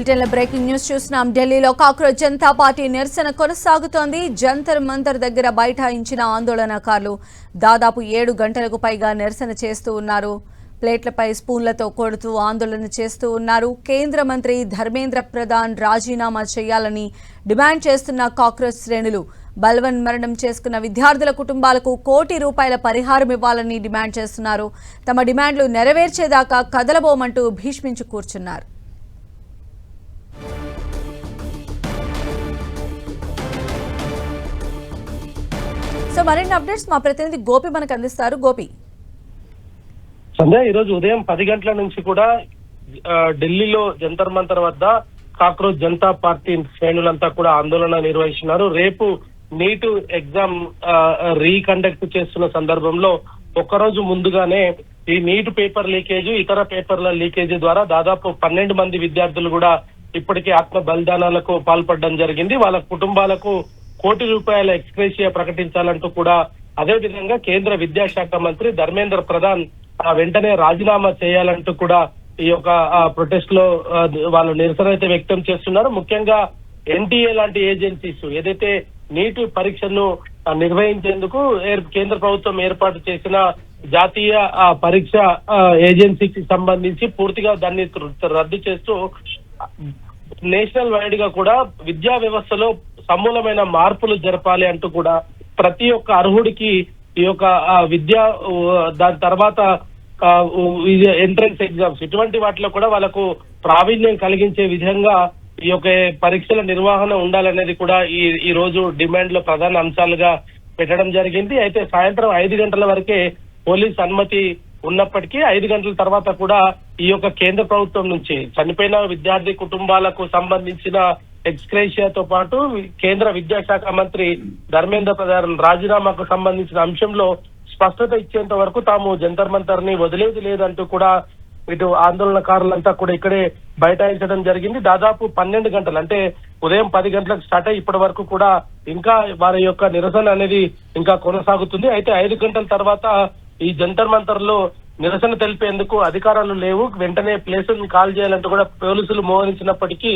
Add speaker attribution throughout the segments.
Speaker 1: బులెటిన్లో breaking news చూస్తున్నాం. ఢిల్లీలో కాక్రోచ్ జనతా పార్టీ నిరసన కొనసాగుతోంది. జంతర్ మంతర్ దగ్గర బైఠాయించిన ఆందోళనకారులు దాదాపు 7 గంటలకు పైగా నిరసన చేస్తూ ఉన్నారు. ప్లేట్లపై స్పూన్లతో కొడుతూ ఆందోళన చేస్తూ ఉన్నారు. కేంద్ర మంత్రి ధర్మేంద్ర ప్రధాన్ రాజీనామా చేయాలని డిమాండ్ చేస్తున్న కాక్రోచ్ శ్రేణులు బల్వన్ మరణం చేసుకున్న విద్యార్థుల కుటుంబాలకు ₹1 కోటి పరిహారం ఇవ్వాలని డిమాండ్ చేస్తున్నారు. తమ డిమాండ్లు నెరవేర్చేదాకా కదలబోమంటూ భీష్మించి కూర్చున్నారు. సో మరిన్ని అప్డేట్స్ మా ప్రతినిధి గోపి మనకు అందిస్తారు. గోపి,
Speaker 2: సంధ్య, ఈ రోజు ఉదయం 10 గంటల నుంచి కూడా ఢిల్లీలో జంతర్ మంతర్ వద్ద కాక్రోచ్ జనతా పార్టీ శ్రేణులంతా కూడా ఆందోళన నిర్వహిస్తున్నారు. రేపు నీట్ ఎగ్జామ్ రీకండక్ట్ చేస్తున్న సందర్భంలో ఒక్కరోజు ముందుగానే ఈ నీట్ పేపర్ లీకేజ్, ఇతర పేపర్ల లీకేజ్ ద్వారా దాదాపు 12 మంది విద్యార్థులు కూడా ఇప్పటికే ఆత్మ బలిదానాలకు పాల్పడడం జరిగింది. వాళ్ళ కుటుంబాలకు ₹1 కోటి ఎక్స్గ్రేషియా ప్రకటించాలంటూ కూడా, అదే విధంగా కేంద్ర విద్యాశాఖ మంత్రి ధర్మేంద్ర ప్రధాన్ వెంటనే రాజీనామా చేయాలంటూ కూడా ఈ యొక్క ప్రొటెస్ట్ లో వాళ్ళు నిరసన అయితే వ్యక్తం చేస్తున్నారు. ముఖ్యంగా ఎన్టీఏ లాంటి ఏజెన్సీస్ ఏదైతే నీట్ పరీక్షను నిర్వహించేందుకు కేంద్ర ప్రభుత్వం ఏర్పాటు చేసిన జాతీయ పరీక్ష ఏజెన్సీకి సంబంధించి పూర్తిగా దాన్ని రద్దు చేస్తూ నేషనల్ వైడ్ గా కూడా విద్యా వ్యవస్థలో సమూలమైన మార్పులు జరపాలి అంటూ కూడా ప్రతి ఒక్క అర్హుడికి ఈ యొక్క విద్యా దాని తర్వాత ఎంట్రన్స్ ఎగ్జామ్స్ ఇటువంటి వాటిలో కూడా వాళ్ళకు ప్రావీణ్యం కలిగించే విధంగా ఈ యొక్క పరీక్షల నిర్వహణ ఉండాలనేది కూడా ఈ రోజు డిమాండ్ లో ప్రధాన అంశాలుగా పెట్టడం జరిగింది. అయితే సాయంత్రం 5 గంటల వరకే పోలీస్ అనుమతి ఉన్నప్పటికీ 5 గంటల తర్వాత కూడా ఈ యొక్క కేంద్ర ప్రభుత్వం నుంచి చనిపోయిన విద్యార్థి కుటుంబాలకు సంబంధించిన ఎక్స్గ్రేషియాతో పాటు కేంద్ర విద్యాశాఖ మంత్రి ధర్మేంద్ర ప్రధాన్ రాజీనామాకు సంబంధించిన అంశంలో స్పష్టత ఇచ్చేంత వరకు తాము జంతర్ మంతర్ ని వదిలేది లేదంటూ కూడా ఇటు ఆందోళనకారులంతా కూడా ఇక్కడే బైఠాయించడం జరిగింది. దాదాపు 12 గంటలు, అంటే ఉదయం 10 గంటలకు స్టార్ట్ అయ్యి ఇప్పటి వరకు కూడా ఇంకా వారి యొక్క నిరసన అనేది ఇంకా కొనసాగుతుంది. అయితే 5 గంటల తర్వాత ఈ జంతర్ మంతర్ లో నిరసన తెలిపేందుకు అధికారాలు లేవు, వెంటనే ప్లేసులను కాల్ చేయాలంటూ కూడా పోలీసులు మోహరించినప్పటికీ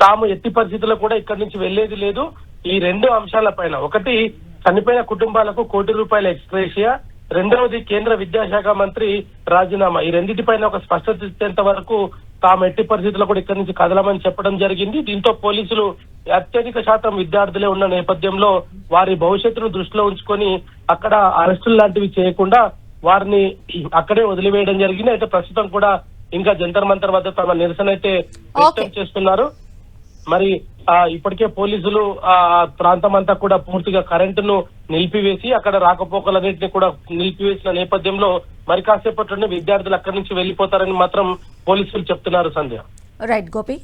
Speaker 2: తాము ఎట్టి పరిస్థితుల్లో కూడా ఇక్కడి నుంచి వెళ్లేది లేదు. ఈ 2 అంశాల పైన, ఒకటి చనిపోయిన కుటుంబాలకు ₹1 కోటి ఎక్స్గ్రేషియా, రెండవది కేంద్ర విద్యాశాఖ మంత్రి రాజీనామా, ఈ రెండింటిపైన ఒక స్పష్టత ఇచ్చేంత వరకు తాము ఎట్టి పరిస్థితుల్లో కూడా ఇక్కడి నుంచి కదలమని చెప్పడం జరిగింది. దీంతో పోలీసులు అత్యధిక శాతం విద్యార్థులే ఉన్న నేపథ్యంలో వారి భవిష్యత్తును దృష్టిలో ఉంచుకొని అక్కడ అరెస్టులు లాంటివి చేయకుండా వారిని అక్కడే వదిలివేయడం జరిగింది. అయితే ప్రస్తుతం కూడా ఇంకా జంతర్ మంతర్ వద్ద తమ నిరసన అయితే వ్యక్తం చేస్తున్నారు. మరి ఇప్పటికే పోలీసులు ప్రాంతం అంతా కూడా పూర్తిగా కరెంటును నిలిపివేసి అక్కడ రాకపోకలన్నింటినీ కూడా నిలిపివేసిన నేపథ్యంలో మరి కాసేపట్లోనే విద్యార్థులు అక్కడి నుంచి వెళ్లిపోతారని మాత్రం పోలీసులు చెప్తున్నారు. సంధ్య.
Speaker 1: రైట్ గోపి.